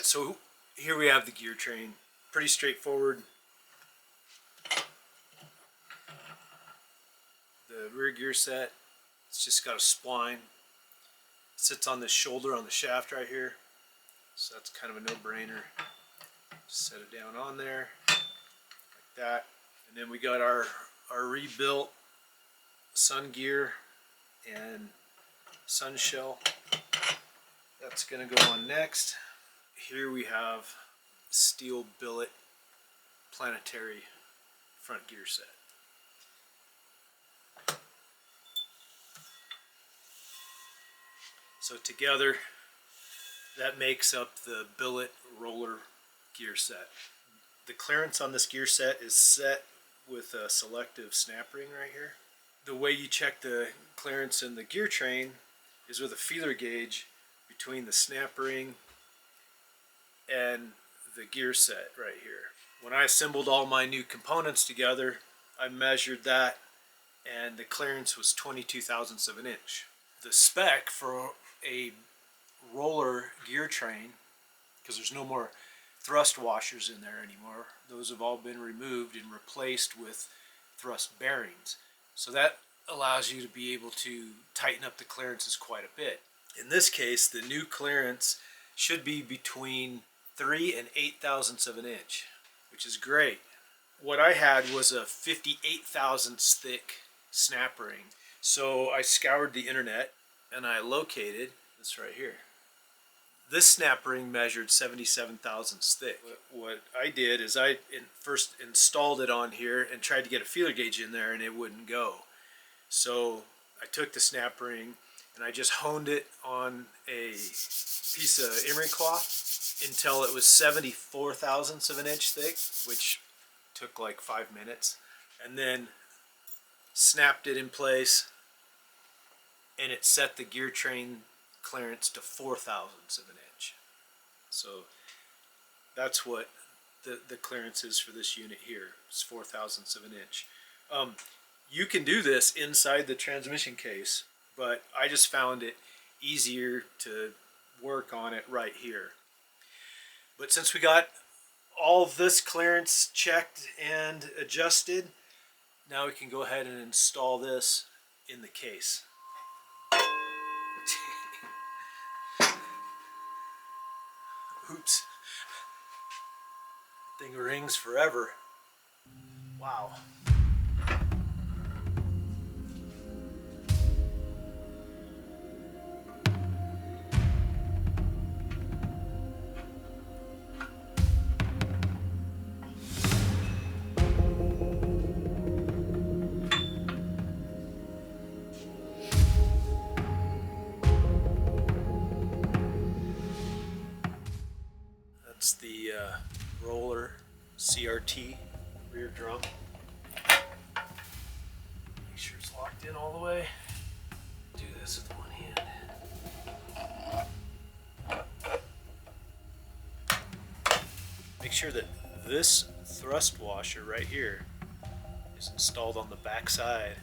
Alright, so here we have the gear train. Pretty straightforward. The rear gear set, it's just got a spline. It sits on this shoulder on the shaft right here. So that's kind of a no-brainer. Set it down on there, like that. And then we got our rebuilt sun gear and sun shell. That's gonna go on next. Here we have steel billet planetary front gear set. So together, that makes up the billet roller gear set. The clearance on this gear set is set with a selective snap ring right here. The way you check the clearance in the gear train is with a feeler gauge between the snap ring and the gear set right here. When I assembled all my new components together, I measured that and the clearance was 22 thousandths of an inch. The spec for a roller gear train, because there's no more thrust washers in there anymore, those have all been removed and replaced with thrust bearings. So that allows you to be able to tighten up the clearances quite a bit. In this case, the new clearance should be between 3 and 8 thousandths of an inch, which is great. What I had was a 58 thousandths thick snap ring. So I scoured the internet and I located this right here. This snap ring measured 77 thousandths thick. What I did is I first installed it on here and tried to get a feeler gauge in there and it wouldn't go. So I took the snap ring and I just honed it on a piece of emery cloth until it was 74 thousandths of an inch thick, which took like 5 minutes, and then snapped it in place, and it set the gear train clearance to 4 thousandths of an inch. So that's what the clearance is for this unit here. It's 4 thousandths of an inch. You can do this inside the transmission case, but I just found it easier to work on it right here. But since we got all of this clearance checked and adjusted, now we can go ahead and install this in the case. Oops. Thing rings forever. Wow. That's the roller CRT rear drum. Make sure it's locked in all the way. Do this with one hand. Make sure that this thrust washer right here is installed on the back side.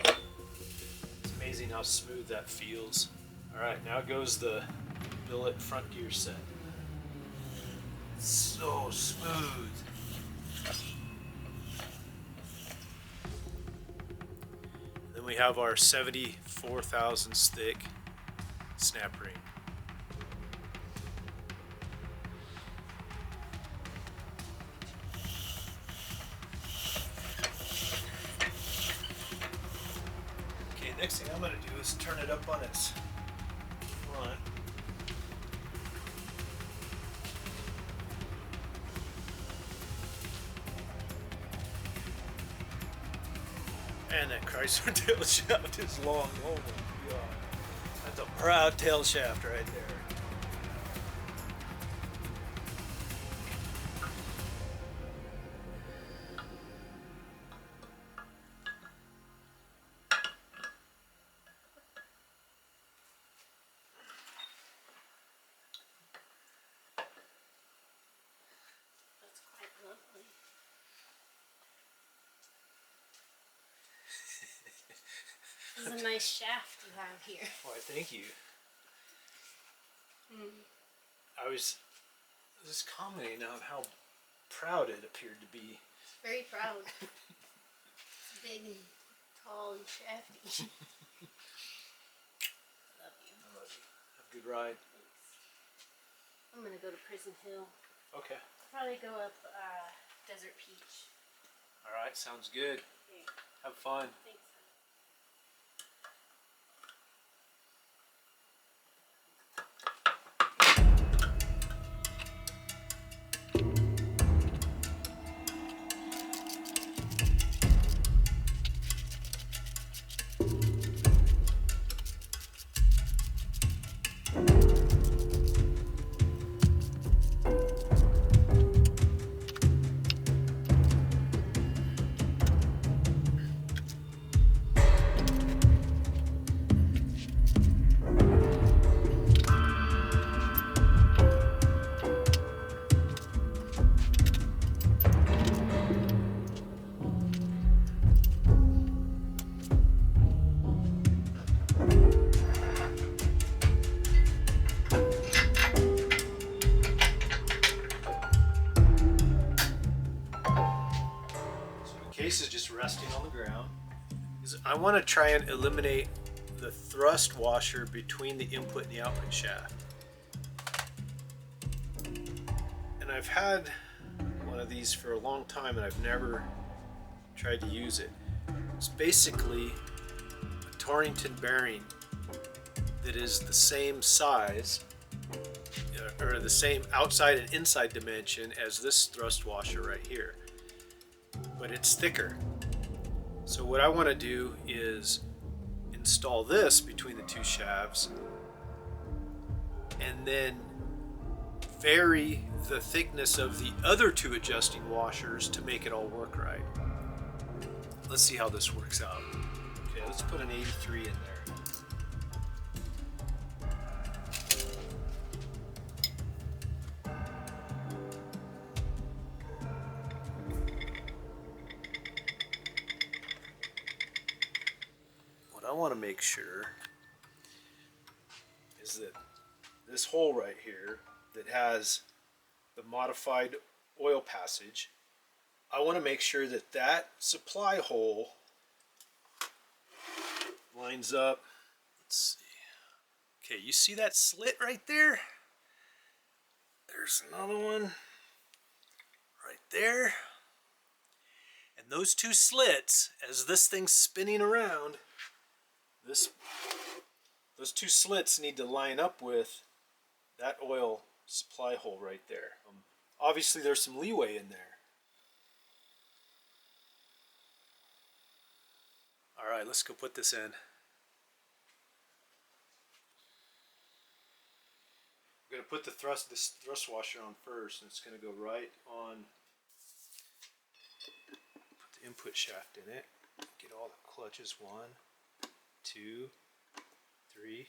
It's amazing how smooth that feels. Alright, now goes the billet front gear set. So smooth. Then we have our 74 thousandths thick snap ring. Okay, next thing I'm going to do is turn it up on its front. And that Chrysler tail shaft is long. Oh my god. That's a proud tail shaft right there. That's quite lovely. This is a nice shaft you have here. Why, thank you. I was just commenting on how proud it appeared to be. It's very proud. It's big and tall and shafty. Love you. I love you. Have a good ride. Thanks. I'm gonna go to Prison Hill. Okay. Probably go up Desert Peach. All right, sounds good. Okay. Have fun. Thanks. Case is just resting on the ground. I want to try and eliminate the thrust washer between the input and the output shaft. And I've had one of these for a long time and I've never tried to use it. It's basically a Torrington bearing that is the same size or the same outside and inside dimension as this thrust washer right here, but it's thicker. So what I want to do is install this between the two shafts and then vary the thickness of the other two adjusting washers to make it all work right. Let's see how this works out. Okay, let's put an 83 in there. I want to make sure is that this hole right here that has the modified oil passage, I want to make sure that that supply hole lines up. Let's see. Okay, you see that slit right there? There's another one right there. And those two slits, as this thing's spinning around, those two slits need to line up with that oil supply hole right there. Obviously there's some leeway in there. All right, let's go put this in. I'm going to put this thrust washer on first, and it's going to go right on. Put the input shaft in it. Get all the clutches. 1, 2, 3,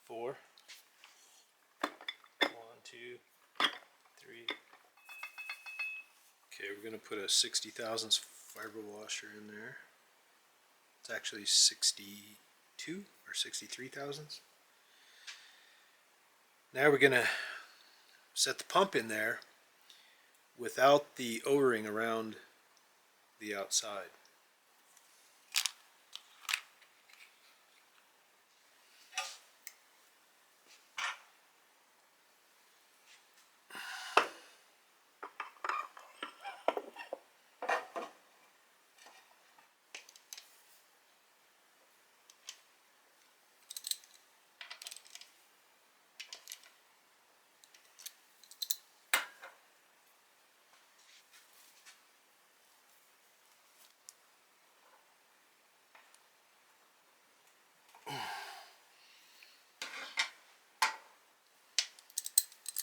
4. 1, 2, 3. Okay, we're going to put a 60 thousandths fiber washer in there. It's actually 62 or 63 thousandths. Now we're going to set the pump in there without the O-ring around the outside.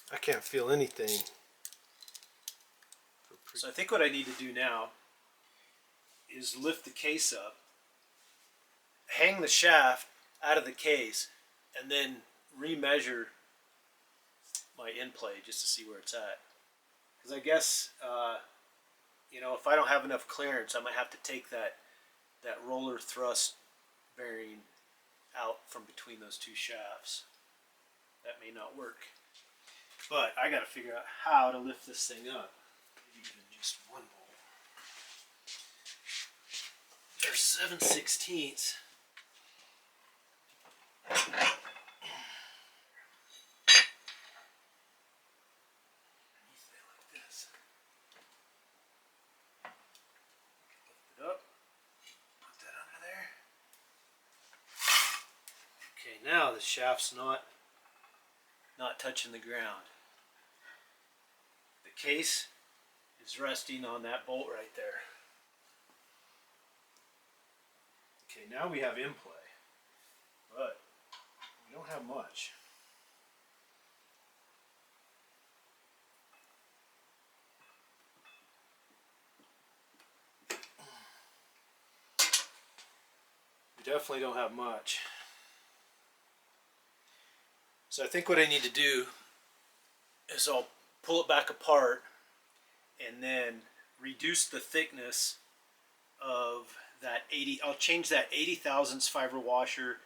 I can't feel anything. So I think what I need to do now is lift the case up, hang the shaft out of the case, and then remeasure my in play just to see where it's at. Because I guess, you know, if I don't have enough clearance, I might have to take that roller thrust bearing out from between those two shafts. that may not work. But I got to figure out how to lift this thing up. Maybe even just one bolt. There's 7/16. Okay, now the shaft's not touching the ground. The case is resting on that bolt right there. Okay, now we have in play, but we don't have much. We definitely don't have much. So I think what I need to do is I'll pull it back apart and then reduce the thickness of that 80. I'll change that 80 thousandths fiber washer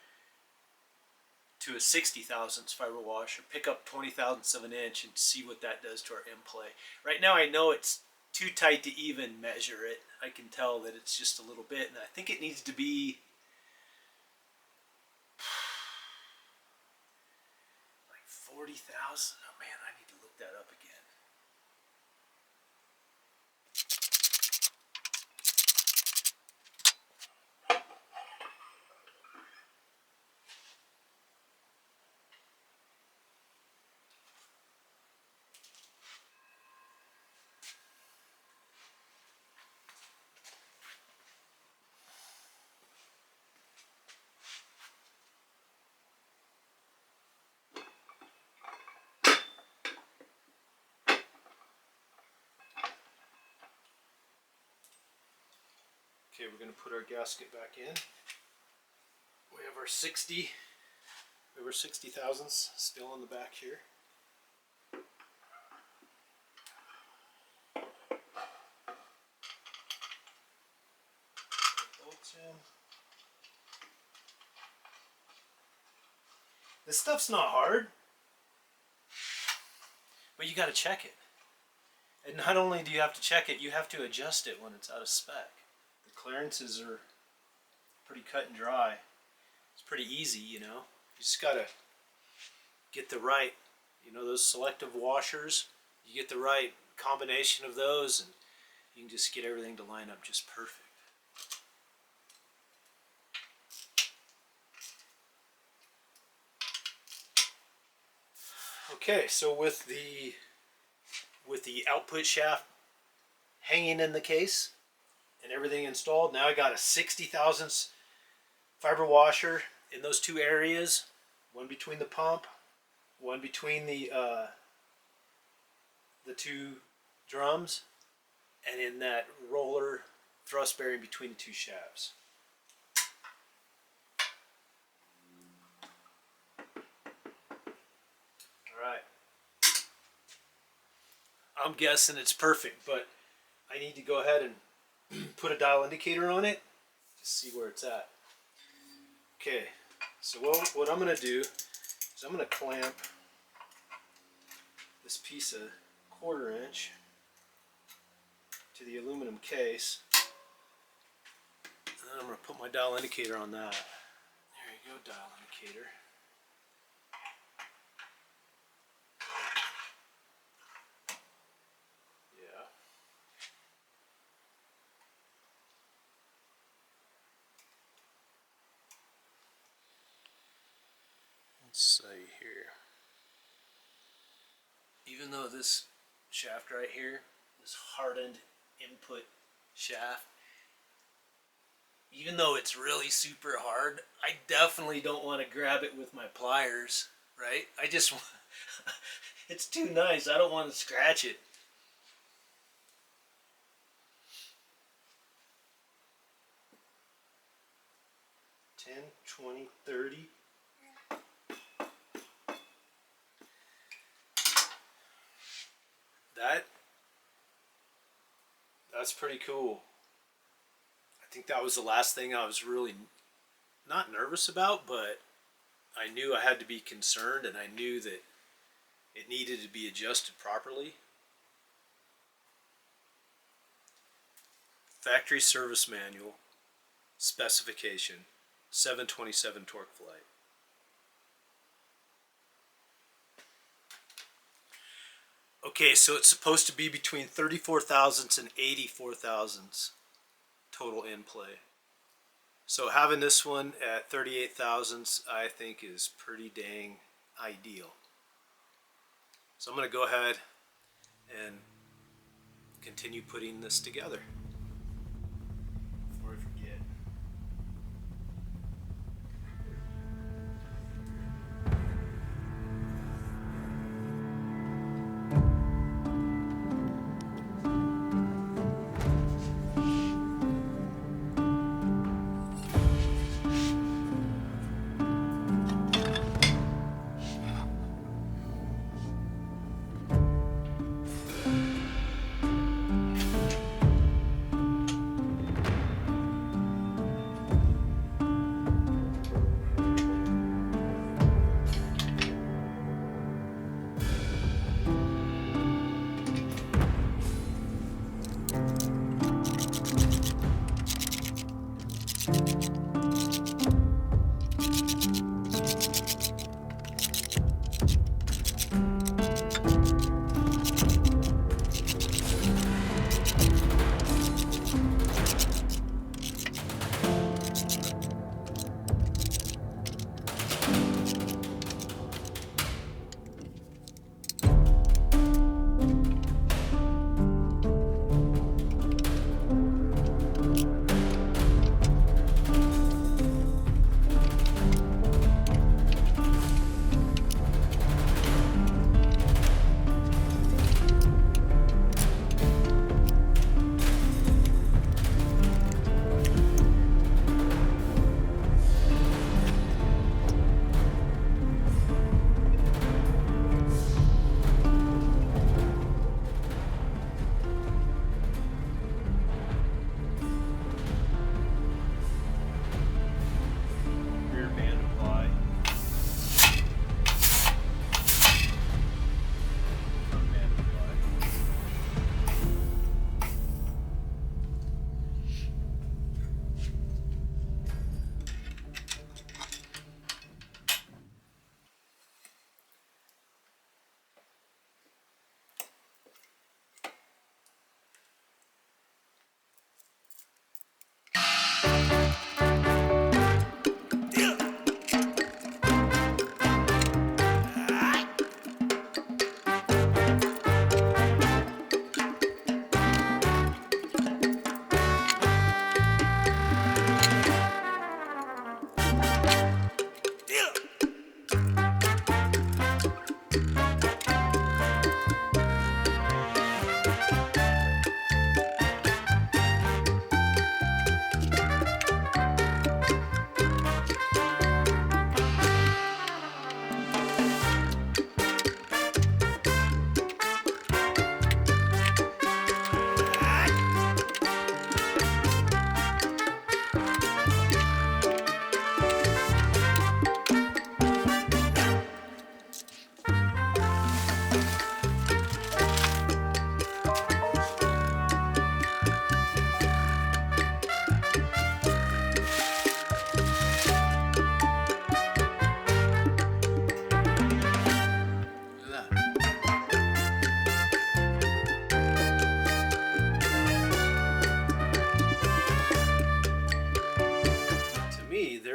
to a 60 thousandths fiber washer, pick up 20 thousandths of an inch and see what that does to our in play. Right now I know it's too tight to even measure it. I can tell that it's just a little bit, and I think it needs to be like 40,000. Oh man, I need to look that up again. Okay, we're going to put our gasket back in. We have our 60 thousandths still in the back here. Bolts in. This stuff's not hard, but you got to check it. And not only do you have to check it, you have to adjust it when it's out of spec. The clearances are pretty cut and dry. It's pretty easy, you know. You just got to get the right, you know, those selective washers. You get the right combination of those and you can just get everything to line up just perfect. Okay, so with the output shaft hanging in the case and everything installed, now I got a 60 thousandths fiber washer in those two areas, one between the pump, one between the two drums, and in that roller thrust bearing between the two shafts. Alright. I'm guessing it's perfect, but I need to go ahead and put a dial indicator on it to see where it's at. Okay, so what I'm going to do is I'm going to clamp this piece of 1/4 inch to the aluminum case, and then I'm going to put my dial indicator on that. There you go, dial indicator. Yeah. Let's see here. Even though this shaft right here, this hardened input shaft, even though it's really super hard, I definitely don't want to grab it with my pliers, right? I just want, it's too nice. I don't want to scratch it. $10, $20, $30. That's pretty cool. I think that was the last thing I was really not nervous about, but I knew I had to be concerned, and I knew that it needed to be adjusted properly. Factory service manual, specification, 727 torque flight. Okay, so it's supposed to be between 34 thousandths and 84 thousandths total in play. So having this one at 38 thousandths, I think is pretty dang ideal. So I'm going to go ahead and continue putting this together before I forget.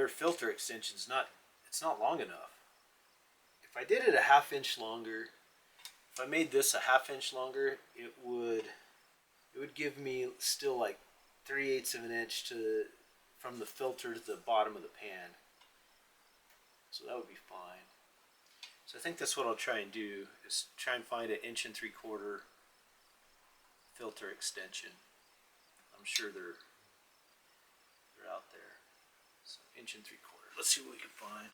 Filter extension's not long enough. If I did it a half inch longer, if I made this a half inch longer, it would give me still like 3/8 of an inch from the filter to the bottom of the pan. So that would be fine. So I think that's what I'll try and do, is try and find an 1 3/4 filter extension. I'm sure they're out there. So 1 3/4. Let's see what we can find.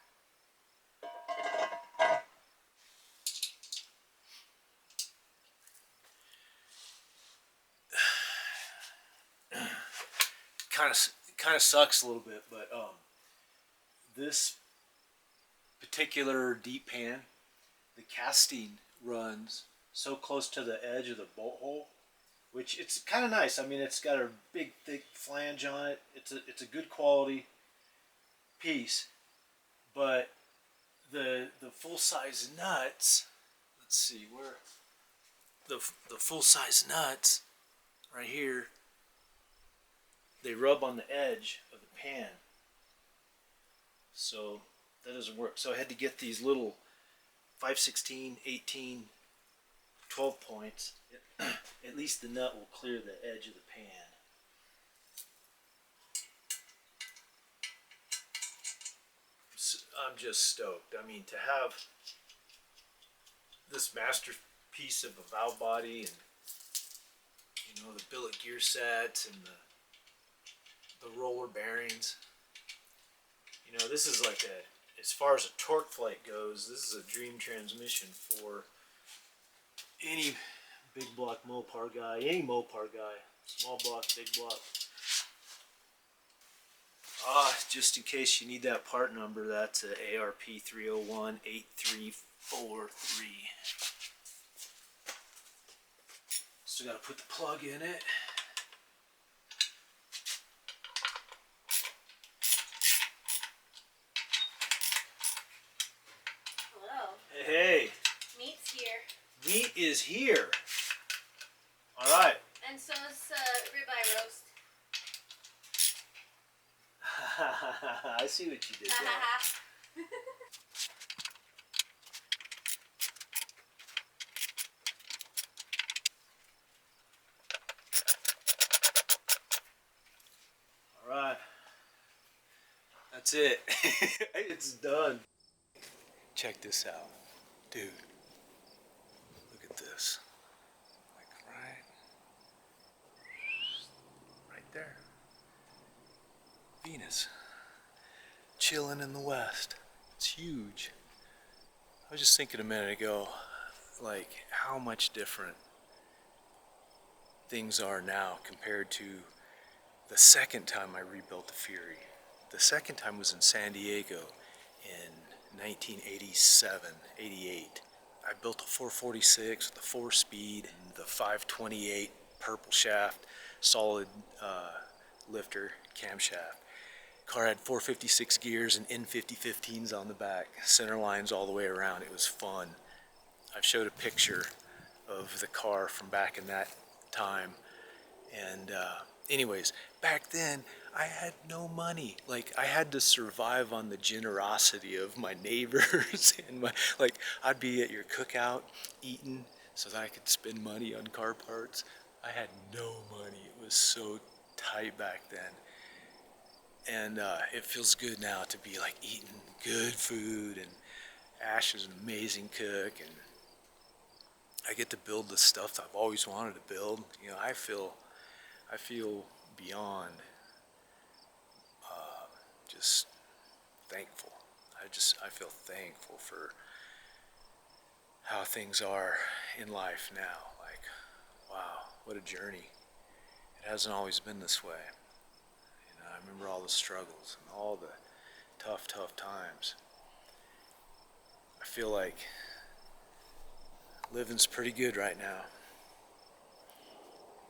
Kind of sucks a little bit, but this particular deep pan, the casting runs so close to the edge of the bolt hole, which it's kind of nice. I mean, it's got a big, thick flange on it. It's a good quality piece, but the full size nuts. Let's see where the full size nuts right here. They rub on the edge of the pan, so that doesn't work. So I had to get these little 5/16, 18, 12 points. At least the nut will clear the edge of the pan. I'm just stoked. I mean, to have this masterpiece of a valve body, and you know, the billet gear sets and the roller bearings. You know, this is like as far as a torque flight goes, this is a dream transmission for any big block Mopar guy, any Mopar guy, small block, big block. Just in case you need that part number, that's a ARP 301 8343. Still got to put the plug in it. Hello. Hey, Meat's here. meat is here. All right. And so is ribeye roast. I see what you did there. All right. That's it. It's done. Check this out. Dude, look at this. Like right there. Venus. Chilling in the west. It's huge. I was just thinking a minute ago, like how much different things are now compared to the second time I rebuilt the Fury. The second time was in San Diego in 1987, 88. I built a 446 with a 4-speed and the 528 purple shaft, solid lifter camshaft. Car had 456 gears and N5015s on the back, center lines all the way around. It was fun. I've showed a picture of the car from back in that time. And anyways, back then I had no money. Like, I had to survive on the generosity of my neighbors and I'd be at your cookout eating so that I could spend money on car parts. I had no money. It was so tight back then. And it feels good now to be like eating good food, and Ash is an amazing cook, and I get to build the stuff that I've always wanted to build. You know, I feel beyond just thankful. I feel thankful for how things are in life now. Like, wow, what a journey. It hasn't always been this way. I remember all the struggles and all the tough times. I feel like living's pretty good right now.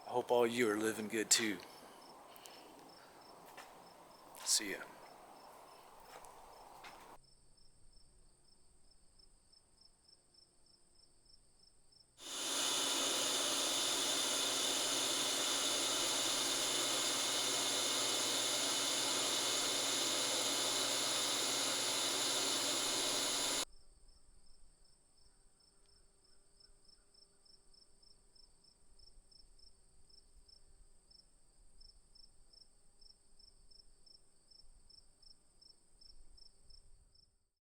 I hope all you are living good too. See ya.